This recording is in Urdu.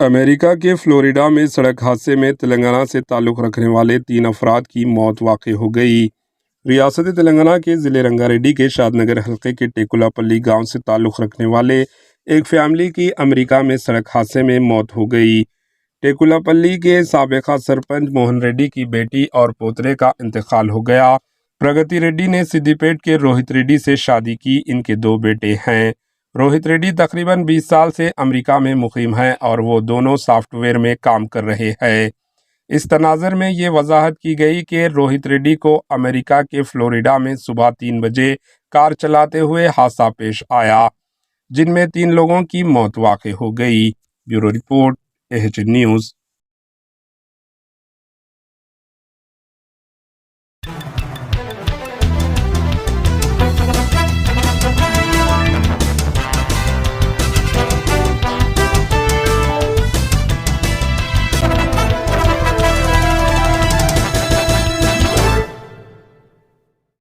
امریکہ کے فلوریڈا میں سڑک حادثے میں تلنگانہ سے تعلق رکھنے والے 3 افراد کی موت واقع ہو گئی۔ ریاست تلنگانہ کے ضلع رنگا ریڈی کے شاد نگر حلقے کے ٹیکولا پلی گاؤں سے تعلق رکھنے والے ایک فیملی کی امریکہ میں سڑک حادثے میں موت ہو گئی۔ ٹیکولا پلی کے سابقہ سرپنچ موہن ریڈی کی بیٹی اور پوترے کا انتقال ہو گیا۔ پرگتی ریڈی نے سدھی پیٹ کے روہت ریڈی سے شادی کی۔ ان کے 2 بیٹے ہیں۔ روہت ریڈی تقریباً 20 سال سے امریکہ میں مقیم ہیں اور وہ دونوں سافٹ ویئر میں کام کر رہے ہیں۔ اس تناظر میں یہ وضاحت کی گئی کہ روہت ریڈی کو امریکہ کے فلوریڈا میں صبح 3 بجے کار چلاتے ہوئے حادثہ پیش آیا، جن میں 3 لوگوں کی موت واقع ہو گئی۔ Bureau report, AH news.